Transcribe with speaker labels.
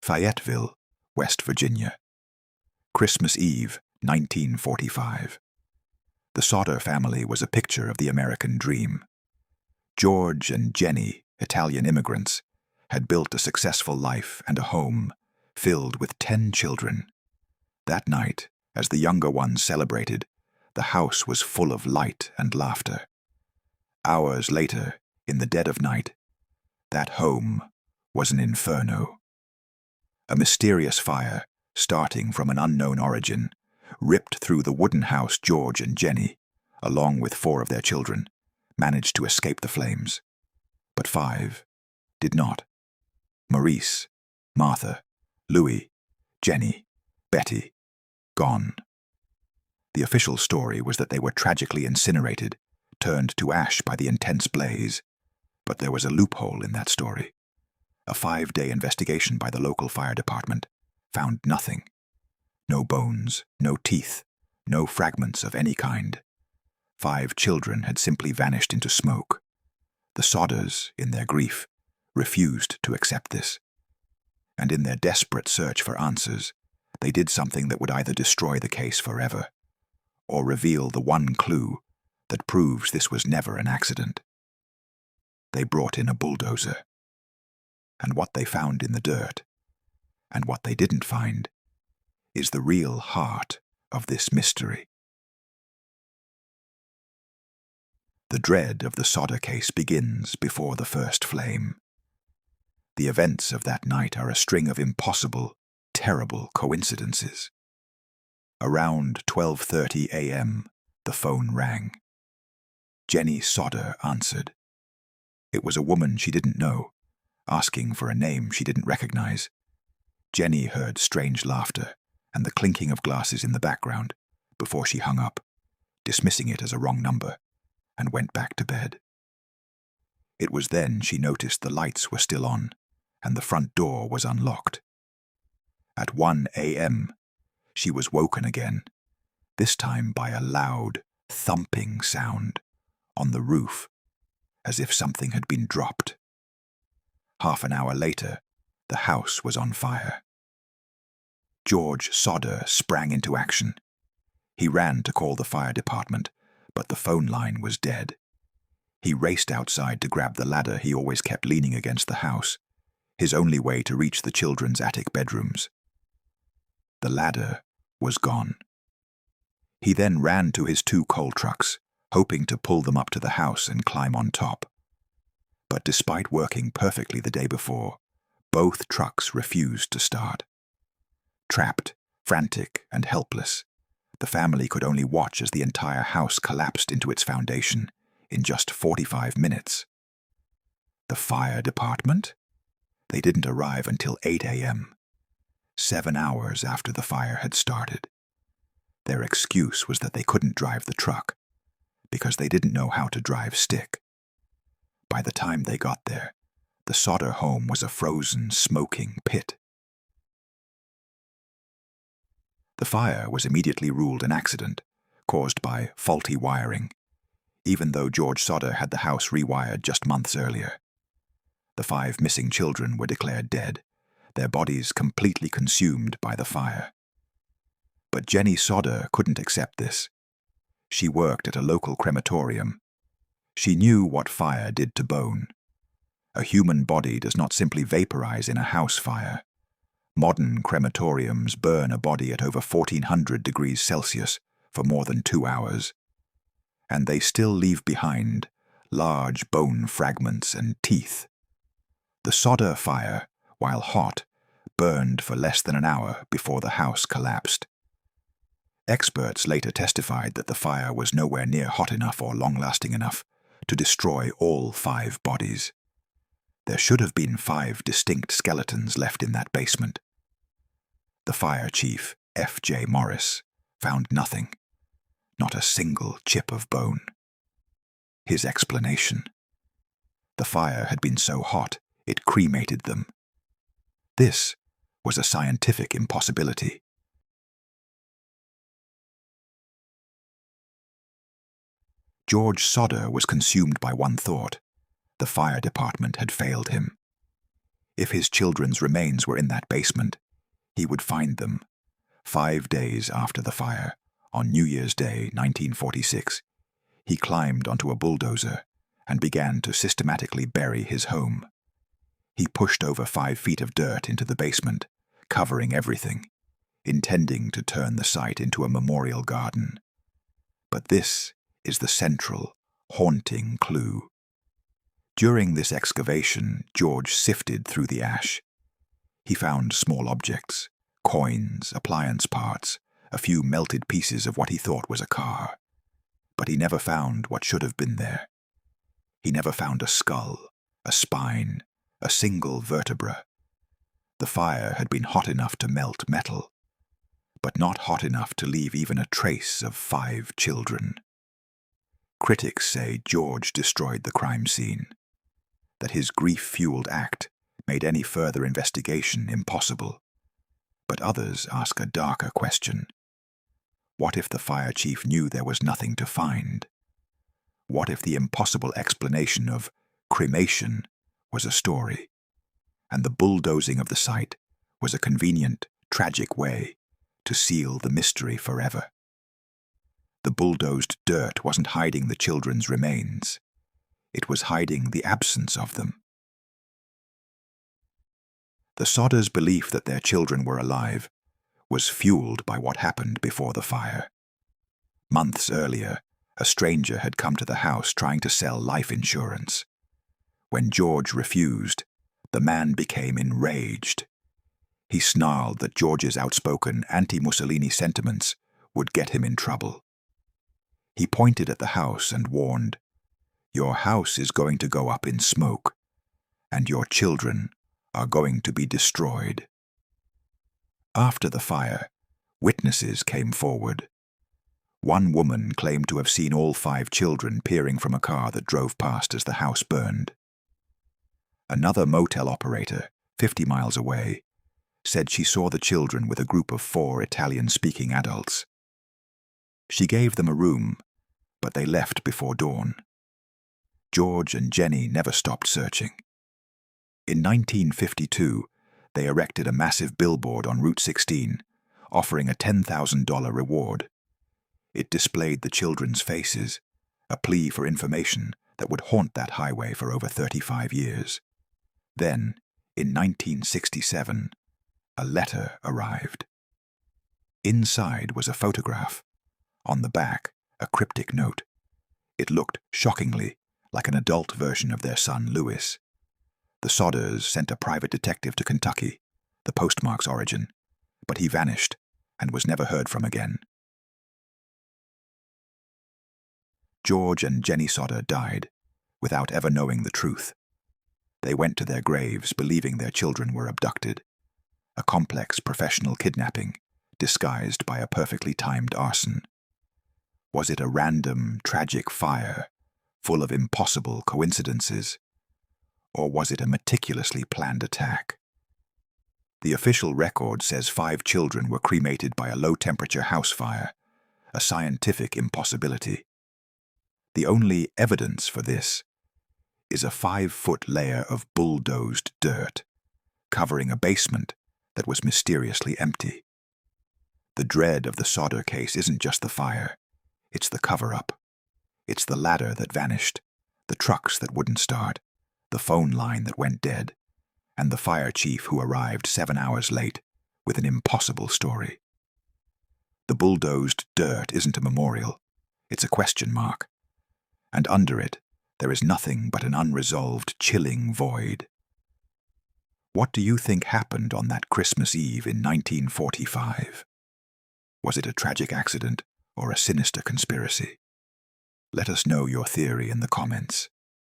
Speaker 1: Fayetteville, West Virginia. Christmas Eve, 1945. The Sodder family was a picture of the American dream. George and Jennie, Italian immigrants, had built a successful life and a home filled with 10 children. That night, as the younger ones celebrated, the house was full of light and laughter. Hours later, in the dead of night, that home was an inferno. A mysterious fire, starting from an unknown origin, ripped through the wooden house George and Jennie, along with 4 of their children, managed to escape the flames. But 5 did not. Maurice, Martha, Louis, Jennie, Betty, gone. The official story was that they were tragically incinerated, turned to ash by the intense blaze. But there was a loophole in that story. A 5-day investigation by the local fire department found nothing. No bones, no teeth, no fragments of any kind. 5 children had simply vanished into smoke. The Sodders, in their grief, refused to accept this. And in their desperate search for answers, they did something that would either destroy the case forever or reveal the one clue that proves this was never an accident. They brought in a bulldozer. And what they found in the dirt, and what they didn't find, is the real heart of this mystery. The dread of the Sodder case begins before the first flame. The events of that night are a string of impossible, terrible coincidences. Around 12:30 a.m., the phone rang. Jennie Sodder answered. It was a woman she didn't know, asking for a name she didn't recognize. Jennie heard strange laughter and the clinking of glasses in the background before she hung up, dismissing it as a wrong number, and went back to bed. It was then she noticed the lights were still on and the front door was unlocked. At 1 a.m., she was woken again, this time by a loud, thumping sound on the roof, as if something had been dropped. Half an hour later, the house was on fire. George Sodder sprang into action. He ran to call the fire department, but the phone line was dead. He raced outside to grab the ladder he always kept leaning against the house, his only way to reach the children's attic bedrooms. The ladder was gone. He then ran to his 2 coal trucks, hoping to pull them up to the house and climb on top. But despite working perfectly the day before, both trucks refused to start. Trapped, frantic, and helpless, the family could only watch as the entire house collapsed into its foundation in just 45 minutes. The fire department? They didn't arrive until 8 a.m., 7 hours after the fire had started. Their excuse was that they couldn't drive the truck because they didn't know how to drive stick. By the time they got there, the Sodder home was a frozen, smoking pit. The fire was immediately ruled an accident, caused by faulty wiring, even though George Sodder had the house rewired just months earlier. The 5 missing children were declared dead, their bodies completely consumed by the fire. But Jennie Sodder couldn't accept this. She worked at a local crematorium. She knew what fire did to bone. A human body does not simply vaporize in a house fire. Modern crematoriums burn a body at over 1400 degrees Celsius for more than 2 hours. And they still leave behind large bone fragments and teeth. The Sodder fire, while hot, burned for less than an hour before the house collapsed. Experts later testified that the fire was nowhere near hot enough or long-lasting enough to destroy all 5 bodies. There should have been 5 distinct skeletons left in that basement. The fire chief, F.J. Maurice, found nothing, not a single chip of bone. His explanation: the fire had been so hot it cremated them. This was a scientific impossibility. George Sodder was consumed by one thought: the fire department had failed him. If his children's remains were in that basement, he would find them. 5 days after the fire, on New Year's Day, 1946, he climbed onto a bulldozer and began to systematically bury his home. He pushed over 5 feet of dirt into the basement, covering everything, intending to turn the site into a memorial garden. But this is the central, haunting clue. During this excavation, George sifted through the ash. He found small objects, coins, appliance parts, a few melted pieces of what he thought was a car. But he never found what should have been there. He never found a skull, a spine, a single vertebra. The fire had been hot enough to melt metal, but not hot enough to leave even a trace of 5 children. Critics say George destroyed the crime scene, that his grief-fueled act made any further investigation impossible. But others ask a darker question. What if the fire chief knew there was nothing to find? What if the impossible explanation of cremation was a story, and the bulldozing of the site was a convenient, tragic way to seal the mystery forever? The bulldozed dirt wasn't hiding the children's remains. It was hiding the absence of them. The Sodders' belief that their children were alive was fueled by what happened before the fire. Months earlier, a stranger had come to the house trying to sell life insurance. When George refused, the man became enraged. He snarled that George's outspoken anti-Mussolini sentiments would get him in trouble. He pointed at the house and warned, "Your house is going to go up in smoke, and your children are going to be destroyed." After the fire, witnesses came forward. One woman claimed to have seen all 5 children peering from a car that drove past as the house burned. Another motel operator, 50 miles away, said she saw the children with a group of 4 Italian-speaking adults. She gave them a room, but they left before dawn. George and Jennie never stopped searching. In 1952, they erected a massive billboard on Route 16, offering a $10,000 reward. It displayed the children's faces, a plea for information that would haunt that highway for over 35 years. Then, in 1967, a letter arrived. Inside was a photograph. On the back, a cryptic note. It looked shockingly like an adult version of their son, Louis. The Sodders sent a private detective to Kentucky, the postmark's origin, but he vanished and was never heard from again. George and Jennie Sodder died without ever knowing the truth. They went to their graves believing their children were abducted, a complex professional kidnapping disguised by a perfectly timed arson. Was it a random, tragic fire full of impossible coincidences? Or was it a meticulously planned attack? The official record says 5 children were cremated by a low-temperature house fire, a scientific impossibility. The only evidence for this is a 5-foot layer of bulldozed dirt, covering a basement that was mysteriously empty. The dread of the Sodder case isn't just the fire, it's the cover-up. It's the ladder that vanished, the trucks that wouldn't start, the phone line that went dead, and the fire chief who arrived 7 hours late with an impossible story. The bulldozed dirt isn't a memorial, it's a question mark, and under it there is nothing but an unresolved, chilling void. What do you think happened on that Christmas Eve in 1945? Was it a tragic accident or a sinister conspiracy? Let us know your theory in the comments.